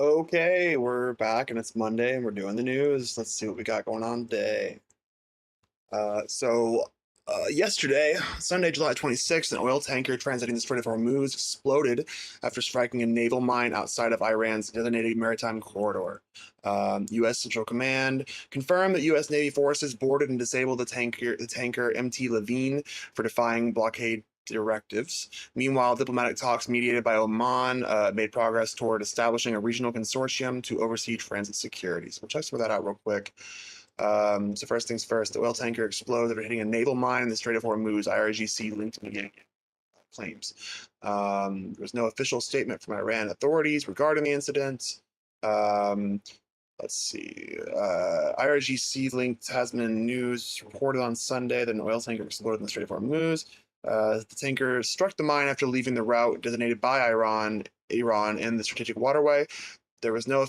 Okay, we're back and it's Monday and we're doing the news. Let's see what we got going on today. Yesterday, Sunday, July 26th, an oil tanker transiting the Strait of Hormuz exploded after striking a naval mine outside of Iran's designated maritime corridor. U.S. Central Command confirmed that U.S. Navy forces boarded and disabled the tanker MT Levine for defying blockade directives. Meanwhile, diplomatic talks mediated by Oman made progress toward establishing a regional consortium to oversee transit security. So we'll check some of that out real quick. So first things first, the oil tanker exploded after hitting a naval mine in the Strait of Hormuz, IRGC linked media claims. There was no official statement from Iran authorities regarding the incident. Um, let's see. IRGC linked Tasman News reported on Sunday that an oil tanker exploded in the Strait of Hormuz. The tanker struck the mine after leaving the route designated by Iran in the strategic waterway. There was no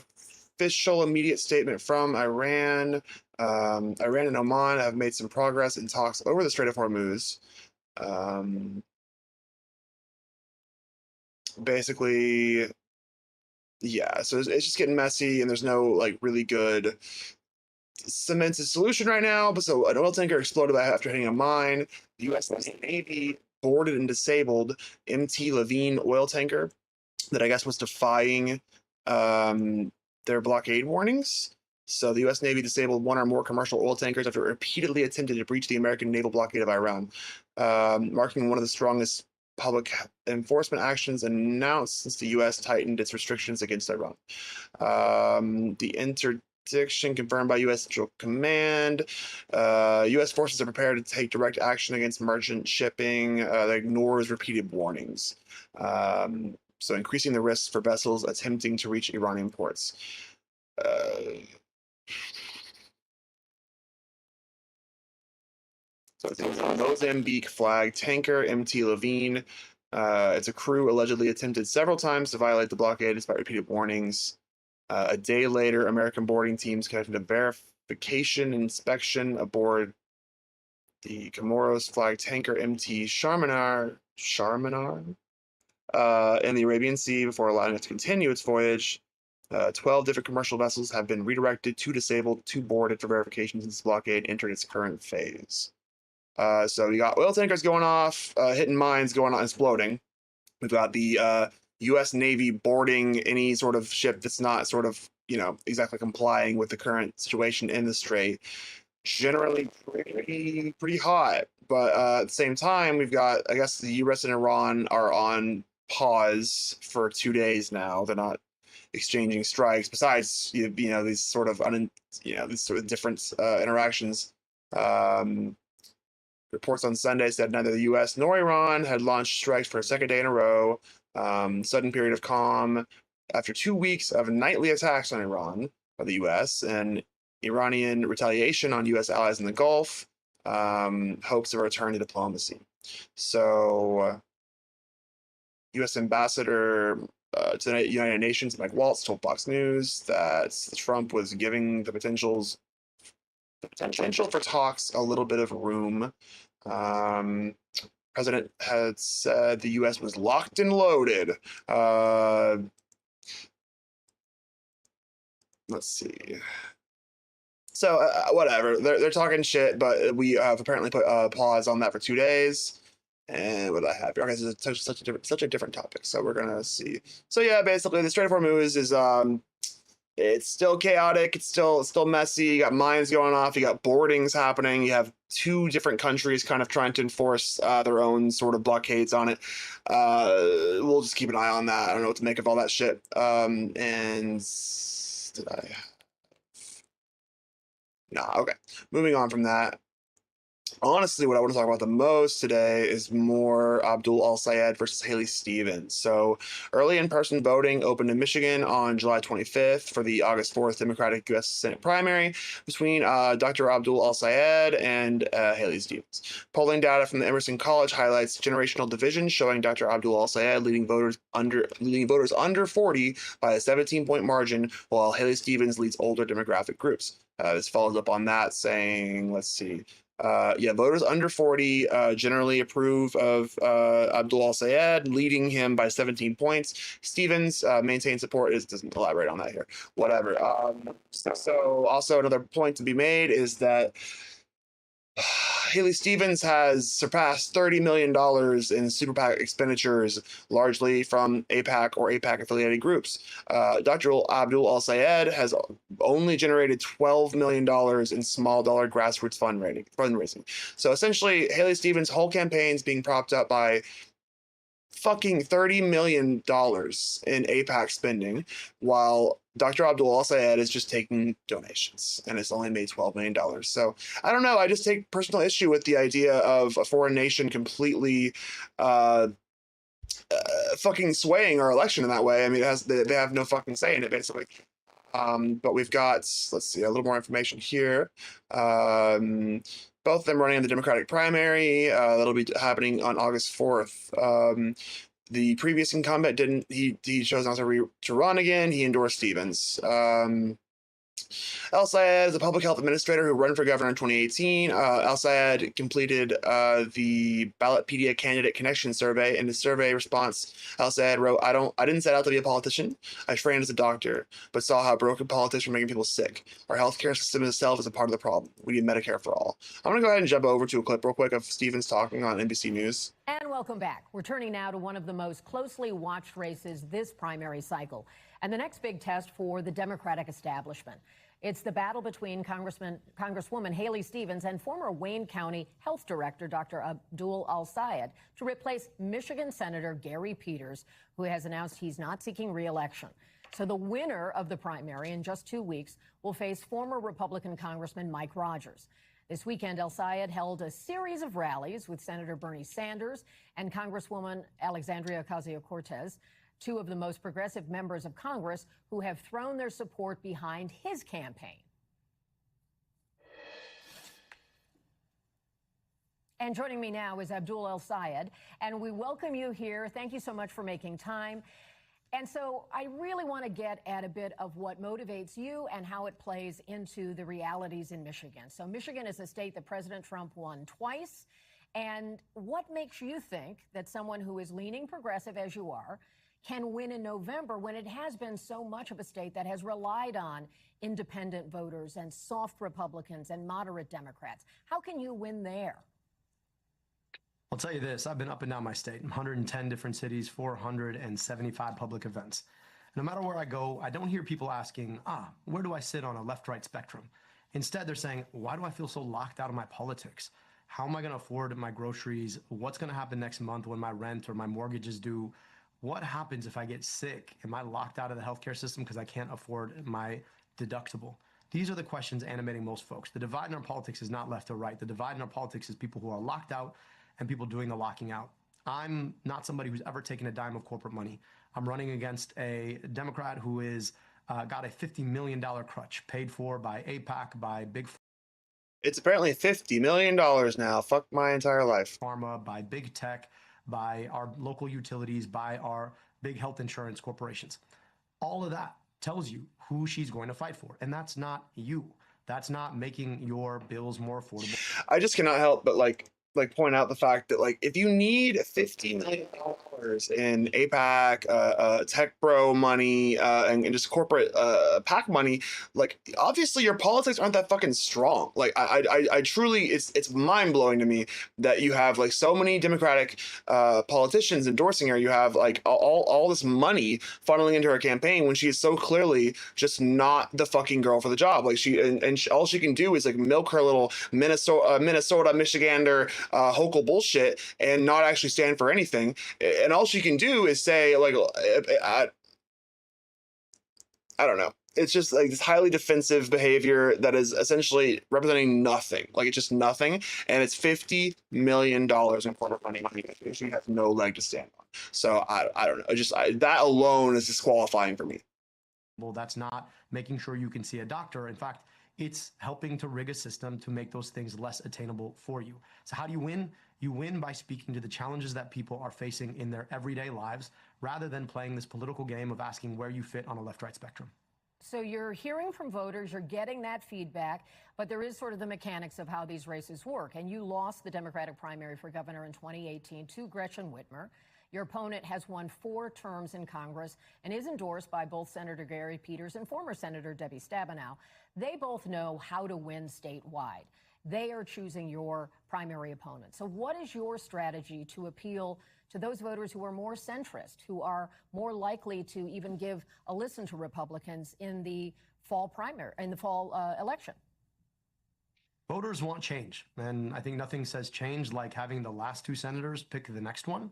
official immediate statement from Iran. Iran and Oman have made some progress in talks over the Strait of Hormuz. Basically, yeah, so it's just getting messy, and there's no like really good cemented solution right now. But so an oil tanker exploded after hitting a mine. The U.S. Navy boarded and disabled MT Levine oil tanker that I guess was defying their blockade warnings. So the U.S. Navy disabled one or more commercial oil tankers after it repeatedly attempted to breach the American naval blockade of Iran, marking one of the strongest public enforcement actions announced since the U.S. tightened its restrictions against Iran. The interdiction confirmed by U.S. Central Command. U.S. forces are prepared to take direct action against merchant shipping that ignores repeated warnings. So increasing the risks for vessels attempting to reach Iranian ports. So it's a Mozambique flag tanker, MT Levine. Its a crew allegedly attempted several times to violate the blockade despite repeated warnings. A day later, American boarding teams conducted a verification inspection aboard the Comoros flag tanker MT Charminar, in the Arabian Sea before allowing it to continue its voyage. 12 different commercial vessels have been redirected to disabled to boarded for verification since the blockade entered its current phase. So you got oil tankers going off, hitting mines going on, exploding. We've got the U.S. Navy boarding any sort of ship that's not sort of, exactly complying with the current situation in the strait. Generally pretty hot. But at the same time, we've got, I guess, the U.S. and Iran are on pause for 2 days now. They're not exchanging strikes. Besides, these sort of different interactions. Um, Reports on Sunday said neither the U.S. nor Iran had launched strikes for a second day in a row. Sudden period of calm after 2 weeks of nightly attacks on Iran by the U.S. and Iranian retaliation on U.S. allies in the Gulf. Hopes of a return to diplomacy. So, U.S. Ambassador to the United Nations, Mike Waltz, told Fox News that Trump was giving the potential for talks a little bit of room. President had said the U.S. was locked and loaded. Let's see. So whatever, they're talking shit, but we have apparently put a pause on that for 2 days. And what do I have here? Okay, this is such a different topic. So we're gonna see. So yeah, basically, the Strait of Hormuz is it's still chaotic. It's still messy. You got mines going off. You got boardings happening. You have two different countries kind of trying to enforce their own sort of blockades on it. We'll just keep an eye on that. I don't know what to make of all that shit. And did I? Nah. Okay. Moving on from that. Honestly, what I want to talk about the most today is more Abdul Al-Sayed versus Haley Stevens. So, early in-person voting opened in Michigan on July 25th for the August 4th Democratic U.S. Senate primary between Dr. Abdul Al-Sayed and Haley Stevens. Polling data from the Emerson College highlights generational division, showing Dr. Abdul Al-Sayed leading voters under 40 by a 17-point margin, while Haley Stevens leads older demographic groups. This follows up on that, saying, let's see. Yeah, voters under 40 generally approve of Abdul Al-Sayed, leading him by 17 points. Stevens maintains support. It doesn't elaborate on that here. Whatever. So also another point to be made is that Haley Stevens has surpassed $30 million in super PAC expenditures, largely from APAC or APAC affiliated groups. Dr. Abdul Al Sayed has only generated $12 million in small dollar grassroots fundraising. So essentially, Haley Stevens' whole campaign is being propped up by fucking $30 million in APAC spending, while Dr. Abdul Al Sayed is just taking donations and it's only made $12 million. So I don't know. I just take personal issue with the idea of a foreign nation completely fucking swaying our election in that way. I mean, they have no fucking say in it, basically. But we've got, let's see, a little more information here. Both of them running in the Democratic primary. That'll be happening on August 4th. The previous incumbent didn't. He chose not to run again. He endorsed Stevens. Al Sayed is a public health administrator who ran for governor in 2018. Al Sayed completed the Ballotpedia candidate connection survey. In his survey response, Al Sayed wrote, I didn't set out to be a politician. I trained as a doctor, but saw how broken politics were making people sick. Our healthcare system itself is a part of the problem. We need Medicare for all. I'm going to go ahead and jump over to a clip real quick of Stevens talking on NBC News. And welcome back. We're turning now to one of the most closely watched races this primary cycle, and the next big test for the Democratic establishment. It's the battle between Congresswoman Haley Stevens and former Wayne County Health Director Dr. Abdul Al-Sayed to replace Michigan Senator Gary Peters, who has announced he's not seeking re-election. So the winner of the primary in just 2 weeks will face former Republican Congressman Mike Rogers. This weekend, Al-Sayed held a series of rallies with Senator Bernie Sanders and Congresswoman Alexandria Ocasio-Cortez, two of the most progressive members of Congress who have thrown their support behind his campaign. And joining me now is Abdul Al-Sayed, and we welcome you here. Thank you so much for making time. And so I really want to get at a bit of what motivates you and how it plays into the realities in Michigan. So Michigan is a state that President Trump won twice. And what makes you think that someone who is leaning progressive, as you are, can win in November when it has been so much of a state that has relied on independent voters and soft Republicans and moderate Democrats? How can you win there? I'll tell you this, I've been up and down my state, 110 different cities, 475 public events. No matter where I go, I don't hear people asking, where do I sit on a left-right spectrum? Instead, they're saying, why do I feel so locked out of my politics? How am I going to afford my groceries? What's going to happen next month when my rent or my mortgage is due? What happens if I get sick? Am I locked out of the healthcare system because I can't afford my deductible? These are the questions animating most folks. The divide in our politics is not left or right. The divide in our politics is people who are locked out and people doing the locking out. I'm not somebody who's ever taken a dime of corporate money. I'm running against a Democrat who is got a $50 million crutch paid for by APAC, by Big It's apparently $50 million now. Fuck my entire life. Pharma, by big tech, by our local utilities, by our big health insurance corporations. All of that tells you who she's going to fight for. And that's not you. That's not making your bills more affordable. I just cannot help but point out the fact that if you need $50 million in APAC, tech bro money, and just corporate PAC money, obviously your politics aren't that fucking strong. I truly, it's mind blowing to me that you have so many Democratic politicians endorsing her. You have all this money funneling into her campaign when she is so clearly just not the fucking girl for the job. All she can do is milk her little Minnesota, Michigander Hochul bullshit and not actually stand for anything. And all she can do is say I don't know. It's just this highly defensive behavior that is essentially representing nothing. It's just nothing. And it's $50 million in corporate money. She has no leg to stand on. So I don't know. That alone is disqualifying for me. Well, that's not making sure you can see a doctor. In fact, it's helping to rig a system to make those things less attainable for you. So how do you win? You win by speaking to the challenges that people are facing in their everyday lives, rather than playing this political game of asking where you fit on a left-right spectrum. So you're hearing from voters, you're getting that feedback, but there is sort of the mechanics of how these races work. And you lost the Democratic primary for governor in 2018 to Gretchen Whitmer. Your opponent has won 4 terms in Congress and is endorsed by both Senator Gary Peters and former Senator Debbie Stabenow. They both know how to win statewide. They are choosing your primary opponent. So what is your strategy to appeal to those voters who are more centrist, who are more likely to even give a listen to Republicans in the fall election? Voters want change, and I think nothing says change like having the last 2 senators pick the next one.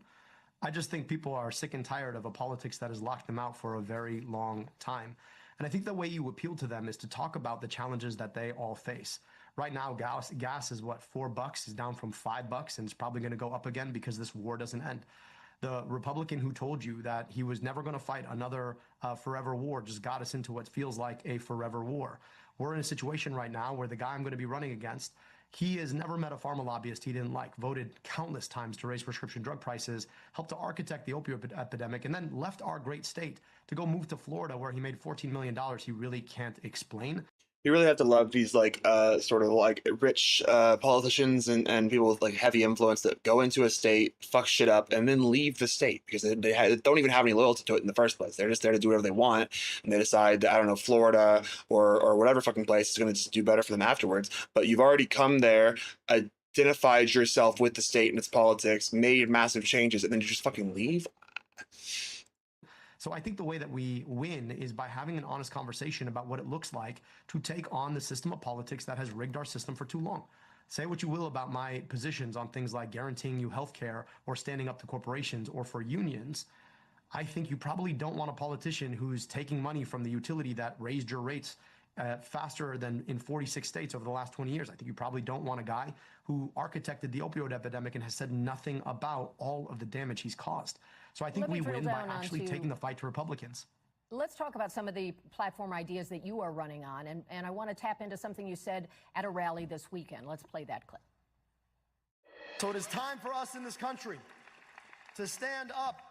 I just think people are sick and tired of a politics that has locked them out for a very long time. And I think the way you appeal to them is to talk about the challenges that they all face. Right now, gas is what, $4, is down from $5, and it's probably going to go up again because this war doesn't end. The Republican who told you that he was never going to fight another forever war just got us into what feels like a forever war. We're in a situation right now where the guy I'm going to be running against, he has never met a pharma lobbyist he didn't like, voted countless times to raise prescription drug prices, helped to architect the opioid epidemic, and then left our great state to go move to Florida where he made $14 million he really can't explain. You really have to love these like sort of like rich politicians and people with like heavy influence that go into a state, fuck shit up, and then leave the state because they don't even have any loyalty to it in the first place. They're just there to do whatever they want, and they decide that, I don't know, Florida or whatever fucking place is going to just do better for them afterwards. But you've already come there, identified yourself with the state and its politics, made massive changes, and then you just fucking leave. So I think the way that we win is by having an honest conversation about what it looks like to take on the system of politics that has rigged our system for too long. Say what you will about my positions on things like guaranteeing you health care or standing up to corporations or for unions. I think you probably don't want a politician who's taking money from the utility that raised your rates faster than in 46 states over the last 20 years. I think you probably don't want a guy who architected the opioid epidemic and has said nothing about all of the damage he's caused. So I think we win by actually taking the fight to Republicans. Let's talk about some of the platform ideas that you are running on. And I want to tap into something you said at a rally this weekend. Let's play that clip. So it is time for us in this country to stand up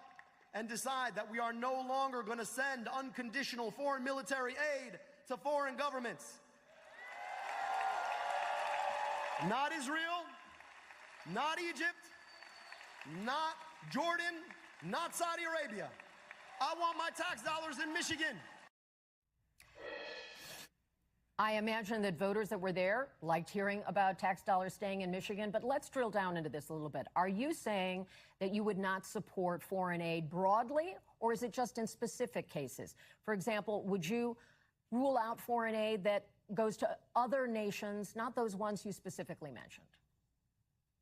and decide that we are no longer going to send unconditional foreign military aid to foreign governments. Not Israel, not Egypt, not Jordan, not Saudi Arabia. I want my tax dollars in Michigan. I imagine that voters that were there liked hearing about tax dollars staying in Michigan, but let's drill down into this a little bit. Are you saying that you would not support foreign aid broadly, or is it just in specific cases? For example, would you rule out foreign aid that goes to other nations, not those ones you specifically mentioned?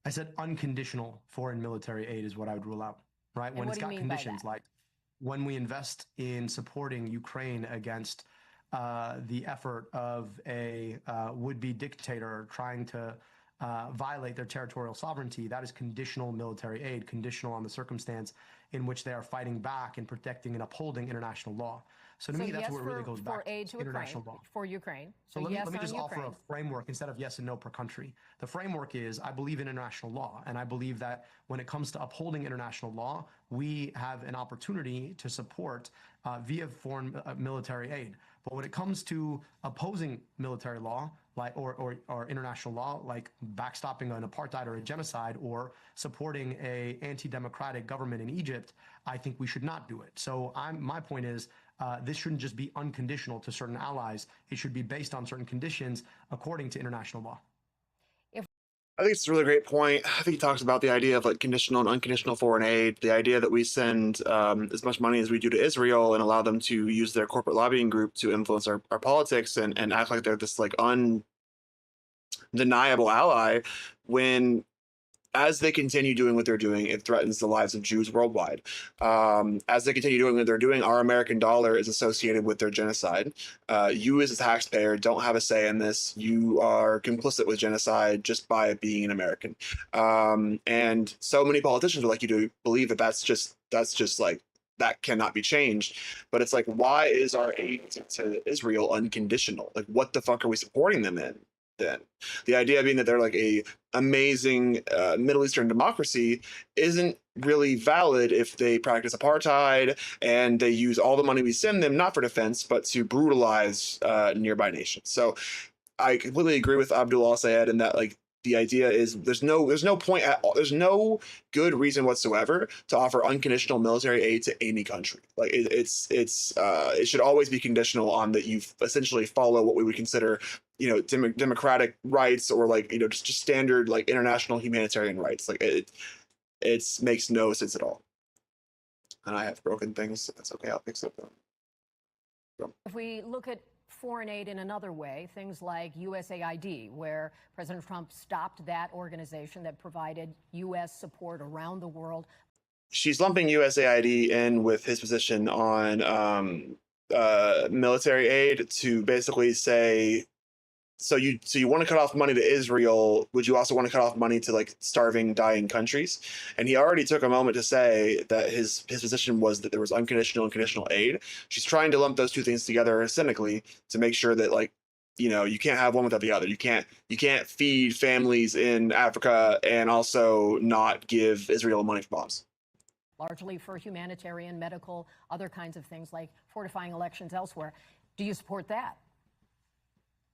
I said unconditional foreign military aid is what I would rule out, right? And when what it's do you got mean by conditions that? like when we invest in supporting Ukraine against the effort of a would-be dictator trying to violate their territorial sovereignty, that is conditional military aid, conditional on the circumstance in which they are fighting back and protecting and upholding international law. So to me, that's yes, where it really goes back aid to to international Ukraine, law. for Ukraine. So let yes me just on offer Ukraine. a framework instead of yes and no per country. The framework is I believe in international law, and I believe that when it comes to upholding international law, we have an opportunity to support via foreign military aid. But when it comes to opposing military law, like or international law, like backstopping an apartheid or a genocide, or supporting a anti-democratic government in Egypt, I think we should not do it. So my point is this shouldn't just be unconditional to certain allies. It should be based on certain conditions according to international law. I think it's a really great point. I think he talks about the idea of like conditional and unconditional foreign aid, the idea that we send as much money as we do to Israel and allow them to use their corporate lobbying group to influence our politics and act like they're this like undeniable ally when, as they continue doing what they're doing, it threatens the lives of Jews worldwide. As they continue doing what they're doing, our American dollar is associated with their genocide. You as a taxpayer don't have a say in this. You are complicit with genocide just by being an American. And so many politicians would like you to believe that that's just like, that cannot be changed. But it's like, why is our aid to Israel unconditional? Like, what the fuck are we supporting them in? Then the idea being that they're like a amazing Middle Eastern democracy isn't really valid if they practice apartheid and they use all the money we send them not for defense but to brutalize nearby nations. So I completely agree with Abdul Al-Sayed in that, like, the idea is there's no point at all. There's no good reason whatsoever to offer unconditional military aid to any country. Like it should always be conditional on that you essentially follow what we would consider, democratic rights, or like, just standard like international humanitarian rights. Like it makes no sense at all. And I have broken things. So that's okay. I'll fix it. If we look at foreign aid in another way, things like USAID, where President Trump stopped that organization that provided U.S. support around the world. She's lumping USAID in with his position on military aid to basically say, so you want to cut off money to Israel, would you also want to cut off money to like starving, dying countries? And he already took a moment to say that his position was that there was unconditional and conditional aid. She's trying to lump those two things together cynically to make sure that, like, you can't have one without the other. You can't feed families in Africa and also not give Israel money for bombs. Largely for humanitarian, medical, other kinds of things like fortifying elections elsewhere. Do you support that?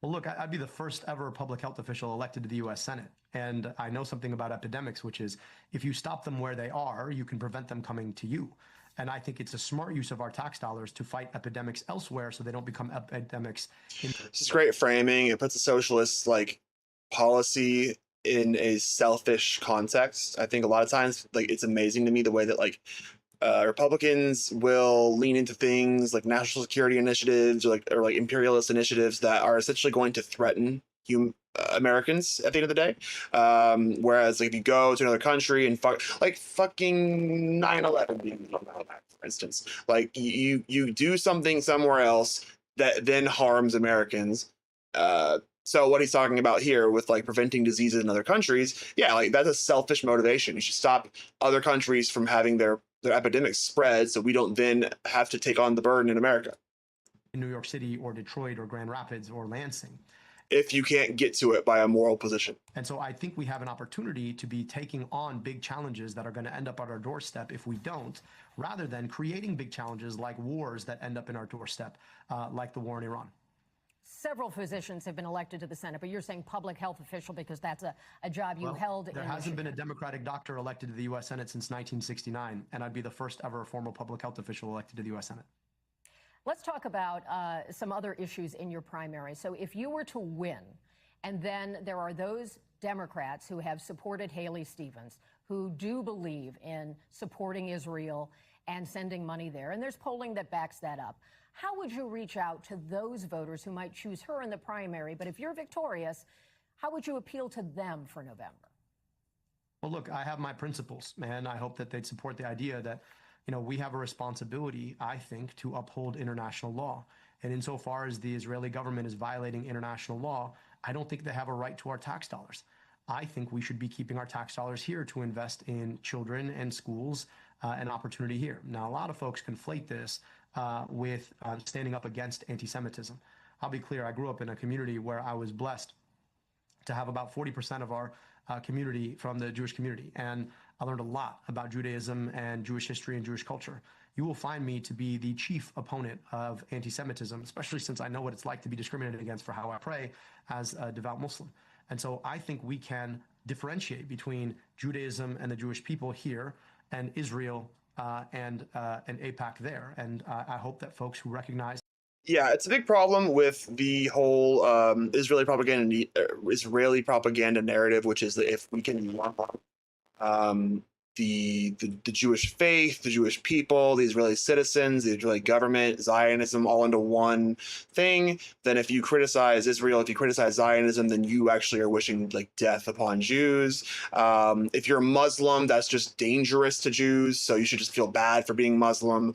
Well, look, I'd be the first ever public health official elected to the U.S. Senate. And I know something about epidemics, which is if you stop them where they are, you can prevent them coming to you. And I think it's a smart use of our tax dollars to fight epidemics elsewhere so they don't become epidemics. This is great framing. It puts a socialist like policy in a selfish context. I think a lot of times, like, it's amazing to me the way that like Republicans will lean into things like national security initiatives or like imperialist initiatives that are essentially going to threaten Americans at the end of the day. Whereas like if you go to another country and fucking 9/11 being for instance, like you do something somewhere else that then harms Americans. So what he's talking about here with like preventing diseases in other countries, yeah, like that's a selfish motivation. You should stop other countries from having their epidemics spread so we don't then have to take on the burden in America. In New York City or Detroit or Grand Rapids or Lansing. If you can't get to it by a moral position. And so I think we have an opportunity to be taking on big challenges that are going to end up at our doorstep if we don't, rather than creating big challenges like wars that end up in our doorstep, like the war in Iran. Several physicians have been elected to the Senate, but you're saying public health official because that's a job you held in There hasn't been a Democratic doctor elected to the U.S. Senate since 1969, and I'd be the first ever former public health official elected to the U.S. Senate. Let's talk about some other issues in your primary. So if you were to win, and then there are those Democrats who have supported Haley Stevens, who do believe in supporting Israel and sending money there, and there's polling that backs that up, how would you reach out to those voters who might choose her in the primary? But if you're victorious, how would you appeal to them for November? Well, look, I have my principles, and I hope that they'd support the idea that, we have a responsibility, I think, to uphold international law. And insofar as the Israeli government is violating international law, I don't think they have a right to our tax dollars. I think we should be keeping our tax dollars here to invest in children and schools and opportunity here. Now, a lot of folks conflate this with standing up against anti-Semitism. I'll be clear, I grew up in a community where I was blessed to have about 40% of our community from the Jewish community. And I learned a lot about Judaism and Jewish history and Jewish culture. You will find me to be the chief opponent of anti-Semitism, especially since I know what it's like to be discriminated against for how I pray as a devout Muslim. And so I think we can differentiate between Judaism and the Jewish people here and Israel and AIPAC there. And I hope that folks who recognize. Yeah, it's a big problem with the whole Israeli propaganda narrative, which is that if we can the Jewish faith, the Jewish people, the Israeli citizens, the Israeli government, Zionism, all into one thing, then if you criticize Israel, if you criticize Zionism, then you actually are wishing like death upon Jews. If you're a Muslim, that's just dangerous to Jews, so you should just feel bad for being Muslim.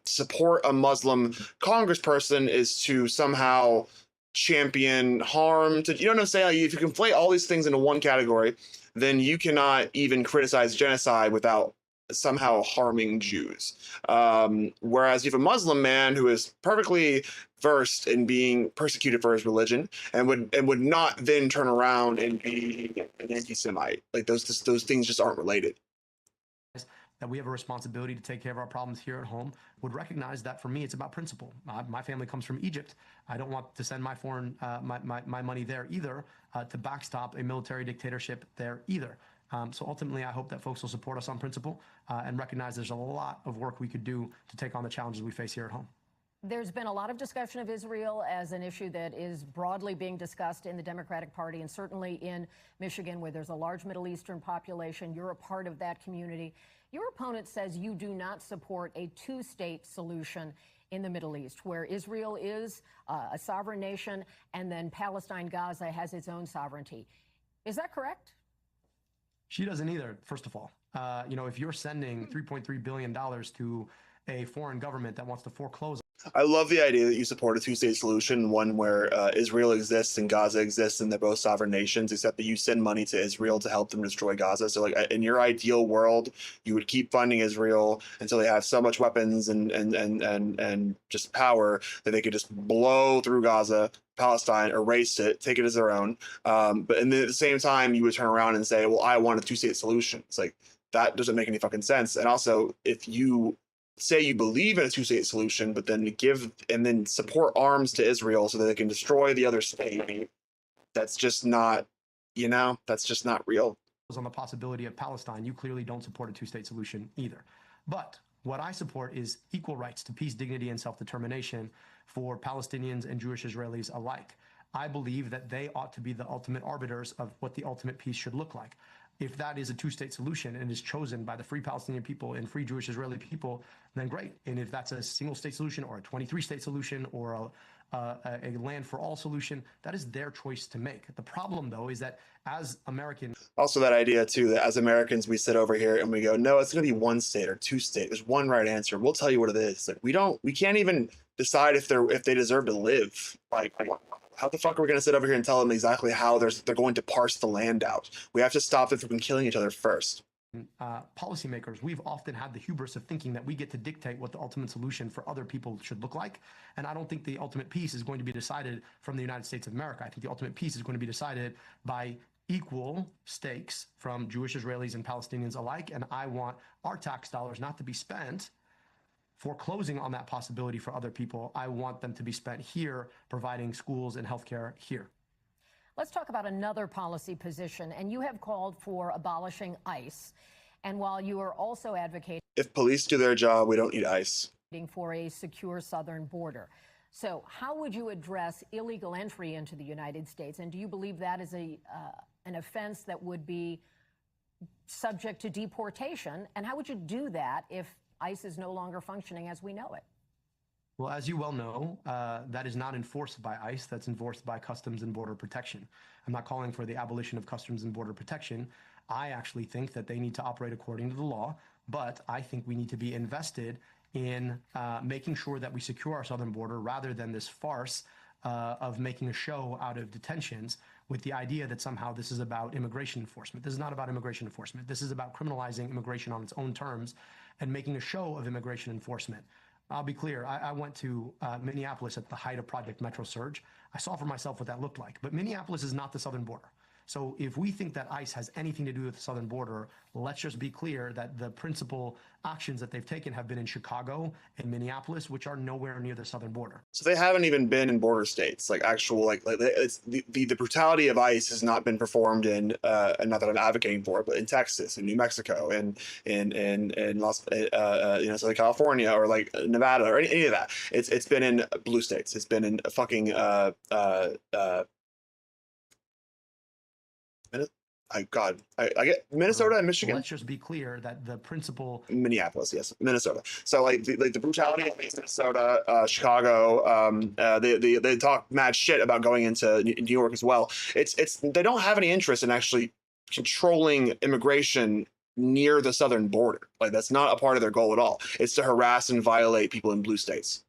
Support a Muslim congressperson is to somehow champion harm to, you know what I'm saying? Like, if you conflate all these things into one category, then you cannot even criticize genocide without somehow harming Jews. Whereas you have a Muslim man who is perfectly versed in being persecuted for his religion and would not then turn around and be an anti-Semite. Like those things just aren't related. that we have a responsibility to take care of our problems here at home would recognize that for me, it's about principle. My family comes from Egypt. I don't want to send my foreign my money there either to backstop a military dictatorship there either. So ultimately, I hope that folks will support us on principle and recognize there's a lot of work we could do to take on the challenges we face here at home. There's been a lot of discussion of Israel as an issue that is broadly being discussed in the Democratic Party and certainly in Michigan, where there's a large Middle Eastern population. You're a part of that community. Your opponent says you do not support a two-state solution in the Middle East, where Israel is a sovereign nation and then Palestine, Gaza has its own sovereignty. Is that correct? She doesn't either, first of all. If you're sending $3.3 billion to a foreign government that wants to foreclose. I love the idea that you support a two-state solution, one where Israel exists and Gaza exists and they're both sovereign nations, except that you send money to Israel to help them destroy Gaza. So like in your ideal world, you would keep funding Israel until they have so much weapons and just power that they could just blow through Gaza, Palestine, erase it, take it as their own. But at the same time, you would turn around and say, well, I want a two-state solution. It's like, that doesn't make any fucking sense. And also, if you say you believe in a two-state solution, but then support arms to Israel so that they can destroy the other state, that's just not, that's just not real. On the possibility of Palestine, you clearly don't support a two-state solution either. But what I support is equal rights to peace, dignity, and self-determination for Palestinians and Jewish Israelis alike. I believe that they ought to be the ultimate arbiters of what the ultimate peace should look like. If that is a two-state solution and is chosen by the free Palestinian people and free Jewish Israeli people, then great. And if that's a single-state solution or a 23-state solution or a land-for-all solution, that is their choice to make. The problem, though, is that as Americans... Also that idea, too, that as Americans, we sit over here and we go, no, it's going to be one state or two state. There's one right answer. We'll tell you what it is. Like, we can't even decide if they deserve to live. Like, how the fuck are we going to sit over here and tell them exactly how they're going to parse the land out? We have to stop them from killing each other first. Policymakers, we've often had the hubris of thinking that we get to dictate what the ultimate solution for other people should look like. And I don't think the ultimate peace is going to be decided from the United States of America. I think the ultimate peace is going to be decided by equal stakes from Jewish Israelis and Palestinians alike. And I want our tax dollars not to be spent foreclosing on that possibility for other people. I want them to be spent here, providing schools and healthcare here. Let's talk about another policy position. And you have called for abolishing ICE. And while you are also advocating... If police do their job, we don't need ICE. ...for a secure southern border. So how would you address illegal entry into the United States? And do you believe that is an offense that would be subject to deportation? And how would you do that if ICE is no longer functioning as we know it? Well, as you well know, that is not enforced by ICE. That's enforced by Customs and Border Protection. I'm not calling for the abolition of Customs and Border Protection. I actually think that they need to operate according to the law, but I think we need to be invested in making sure that we secure our southern border rather than this farce of making a show out of detentions with the idea that somehow this is about immigration enforcement. This is not about immigration enforcement. This is about criminalizing immigration on its own terms and making a show of immigration enforcement. I'll be clear. I went to Minneapolis at the height of Project Metro Surge. I saw for myself what that looked like. But Minneapolis is not the southern border. So if we think that ICE has anything to do with the southern border, let's just be clear that the principal actions that they've taken have been in Chicago and Minneapolis, which are nowhere near the southern border. So they haven't even been in border states, like actual, it's the brutality of ICE has not been performed in, not that I'm advocating for it, but in Texas and New Mexico and in Southern California or like Nevada or any of that. It's been in blue states. It's been in fucking I get Minnesota and Michigan. Let's just be clear that the principal Minneapolis, yes, Minnesota. So like the brutality of Minnesota, Chicago, they talk mad shit about going into New York as well. They don't have any interest in actually controlling immigration near the southern border. Like that's not a part of their goal at all. It's to harass and violate people in blue states.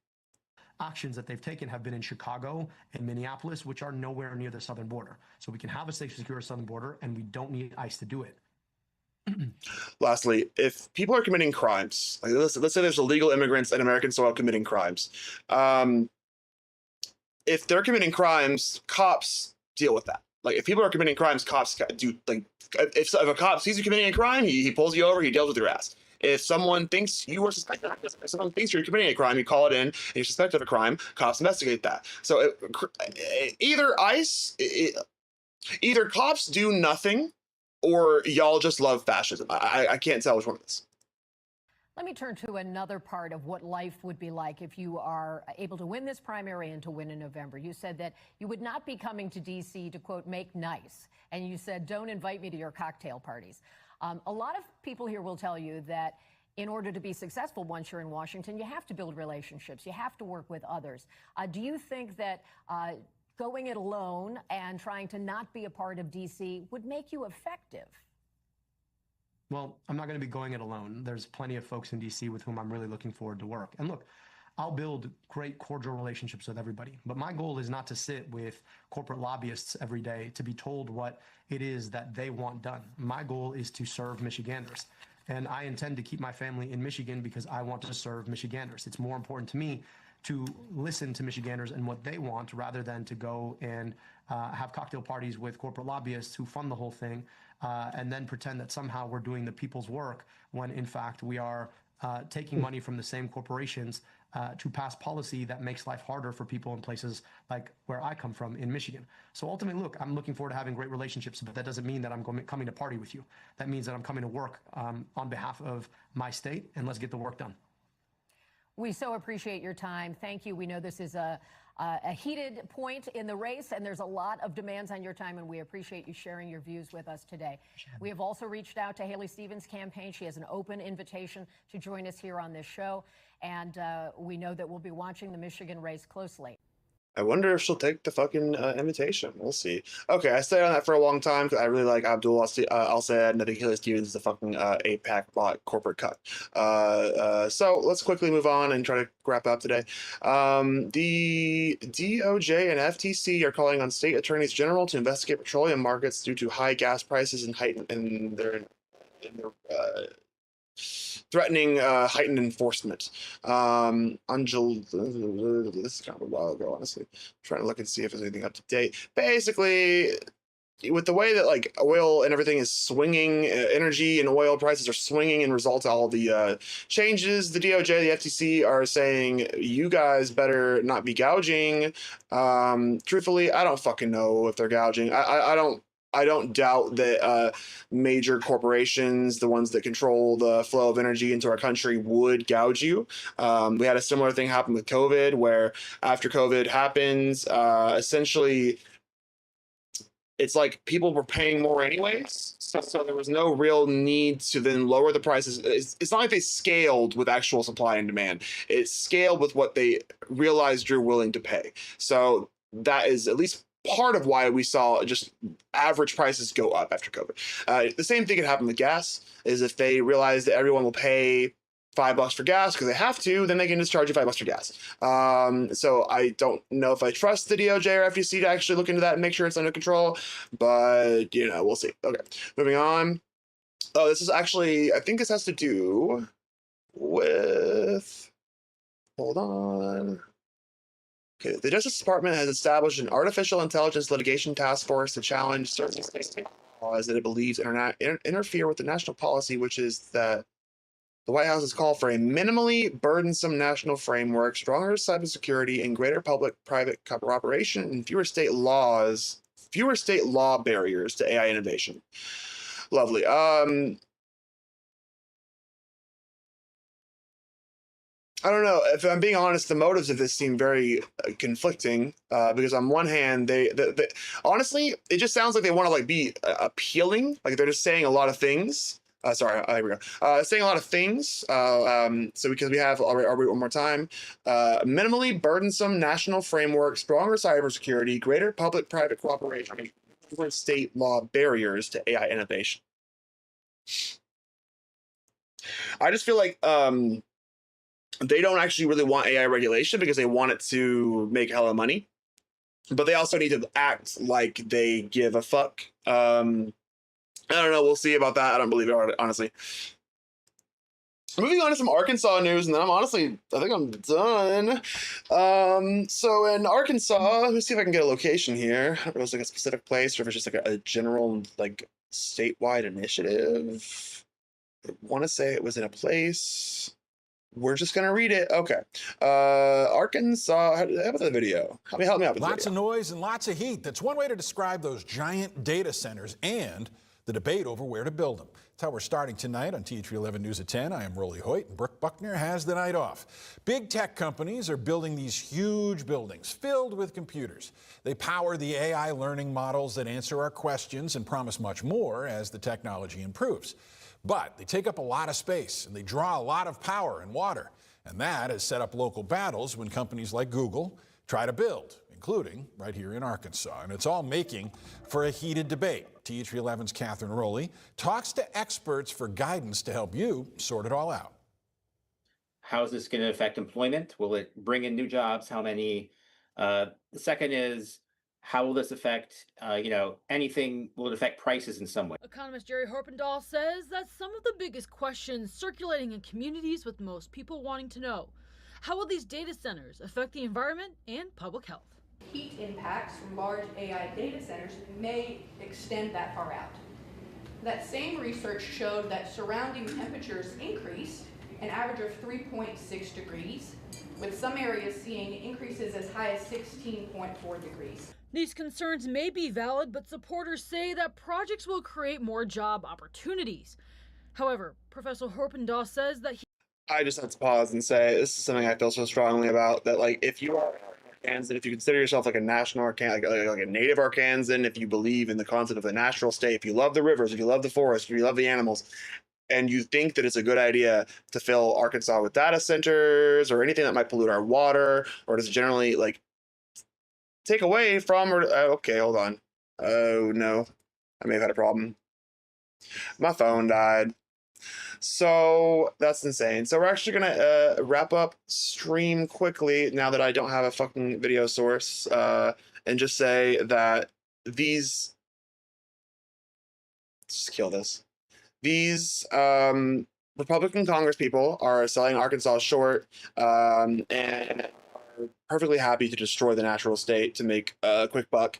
Actions that they've taken have been in Chicago and Minneapolis, which are nowhere near the southern border. So we can have a safe, secure southern border, and we don't need ICE to do it. Lastly, if people are committing crimes, like let's say there's illegal immigrants in American soil committing crimes, if they're committing crimes, cops deal with that. Like if people are committing crimes, cops do like if a cop sees you committing a crime, he pulls you over, he deals with your ass. If someone thinks you are suspected, if someone thinks you're committing a crime, you call it in, and you're suspected of a crime, cops investigate that. So either either cops do nothing, or y'all just love fascism. I can't tell which one it is. Let me turn to another part of what life would be like if you are able to win this primary and to win in November. You said that you would not be coming to D.C. to, quote, make nice. And you said, don't invite me to your cocktail parties. A lot of people here will tell you that in order to be successful once you're in Washington, you have to build relationships. You have to work with others. Do you think that going it alone and trying to not be a part of D.C. would make you effective? Well, I'm not going to be going it alone. There's plenty of folks in D.C. with whom I'm really looking forward to work. And look, I'll build great cordial relationships with everybody. But my goal is not to sit with corporate lobbyists every day to be told what it is that they want done. My goal is to serve Michiganders. And I intend to keep my family in Michigan because I want to serve Michiganders. It's more important to me to listen to Michiganders and what they want rather than to go and have cocktail parties with corporate lobbyists who fund the whole thing and then pretend that somehow we're doing the people's work when in fact we are taking money from the same corporations to pass policy that makes life harder for people in places like where I come from in Michigan. So ultimately, look, I'm looking forward to having great relationships, but that doesn't mean that I'm coming to party with you. That means that I'm coming to work on behalf of my state, and let's get the work done. We so appreciate your time. Thank you. We know this is a heated point in the race, and there's a lot of demands on your time, and we appreciate you sharing your views with us today. We have also reached out to Haley Stevens' campaign. She has an open invitation to join us here on this show, and we know that we'll be watching the Michigan race closely. I wonder if she'll take the fucking invitation. We'll see. Okay, I stayed on that for a long time because I really like Abdul Al-Sayed, and I think Haley Stevens is a fucking APAC bot corporate cut. So let's quickly move on and try to wrap up today. The DOJ and FTC are calling on state attorneys general to investigate petroleum markets due to high gas prices and threatening heightened enforcement. This is kind of a while ago, honestly. I'm trying to look and see if there's anything up to date. Basically, with the way that like oil and everything is swinging, energy and oil prices are swinging in result of all the changes, the DOJ, the FTC are saying, you guys better not be gouging. Truthfully, I don't fucking know if they're gouging. I don't doubt that major corporations, the ones that control the flow of energy into our country, would gouge you. We had a similar thing happen with COVID, where after COVID happens, essentially, it's like people were paying more anyways. So there was no real need to then lower the prices. It's not like they scaled with actual supply and demand. It scaled with what they realized you're willing to pay. So that is at least part of why we saw just average prices go up after COVID. The same thing could happen with gas, is if they realize that everyone will pay $5 for gas because they have to, then they can just charge you $5 for gas. So I don't know if I trust the DOJ or FTC to actually look into that and make sure it's under control, but you know, we'll see. Okay, moving on. Oh, this is actually, I think this has to do with, hold on. Okay, the Justice Department has established an artificial intelligence litigation task force to challenge certain state laws that it believes interfere with the national policy, which is that the White House has called for a minimally burdensome national framework, stronger cybersecurity, and greater public-private cooperation, and fewer state law barriers to AI innovation. Lovely. I don't know. If I'm being honest, the motives of this seem very conflicting. Because on one hand, they honestly, it just sounds like they want to like be appealing. Like they're just saying a lot of things. Sorry, here we go. Saying a lot of things. So because we have, I'll read one more time. Minimally burdensome national framework, stronger cybersecurity, greater public-private cooperation, fewer state law barriers to AI innovation. I just feel like they don't actually really want AI regulation because they want it to make hella money, but they also need to act like they give a fuck. I don't know. We'll see about that. I don't believe it, honestly. Moving on to some Arkansas news, and then I think I'm done. So in Arkansas, let me see if I can get a location here. I don't know if it's like a specific place or if it's just like a general, like, statewide initiative. want to say it was in a place. We're just gonna read it. Okay. Arkansas. How about the video? Help me out with the Lots video. of noise and lots of heat. That's one way to describe those giant data centers and the debate over where to build them. That's how we're starting tonight on THV 11 News at 10. I am Rolly Hoyt, and Brooke Buckner has the night off. Big tech companies are building these huge buildings filled with computers. They power the AI learning models that answer our questions and promise much more as the technology improves. But they take up a lot of space and they draw a lot of power and water. And that has set up local battles when companies like Google try to build, including right here in Arkansas. And it's all making for a heated debate. THV 11's Catherine Rowley talks to experts for guidance to help you sort it all out. How is this going to affect employment? Will it bring in new jobs? How many? The second is, how will this affect, anything? Will it affect prices in some way? Economist Jerry Horpendahl says that some of the biggest questions circulating in communities with most people wanting to know, how will these data centers affect the environment and public health? Heat impacts from large AI data centers may extend that far out. That same research showed that surrounding temperatures increased an average of 3.6 degrees, with some areas seeing increases as high as 16.4 degrees. These concerns may be valid, but supporters say that projects will create more job opportunities. However, Professor Horpendahl says that I just have to pause and say this is something I feel so strongly about, that like if you are Arkansan, if you consider yourself like a national Arkansan, like a native Arkansan, if you believe in the concept of the natural state, if you love the rivers, if you love the forest, if you love the animals, and you think that it's a good idea to fill Arkansas with data centers or anything that might pollute our water or just generally like take away from or okay, hold on. Oh no, I may have had a problem. My phone died. So that's insane. So we're actually gonna wrap up stream quickly now that I don't have a fucking video source, and just say that these just kill this. These Republican Congress people are selling Arkansas short, and are perfectly happy to destroy the natural state to make a quick buck.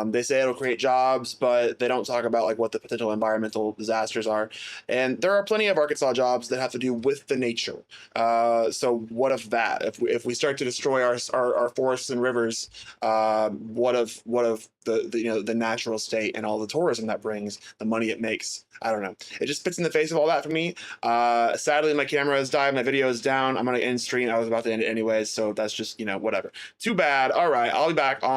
They say it'll create jobs, but they don't talk about like what the potential environmental disasters are. And there are plenty of Arkansas jobs that have to do with the nature. So what of that? If we start to destroy our forests and rivers, what of the natural state and all the tourism that brings, the money it makes? I don't know. It just spits in the face of all that for me. Sadly, my camera has died. My video is down. I'm gonna end stream. I was about to end it anyways, so that's just whatever. Too bad. All right, I'll be back on.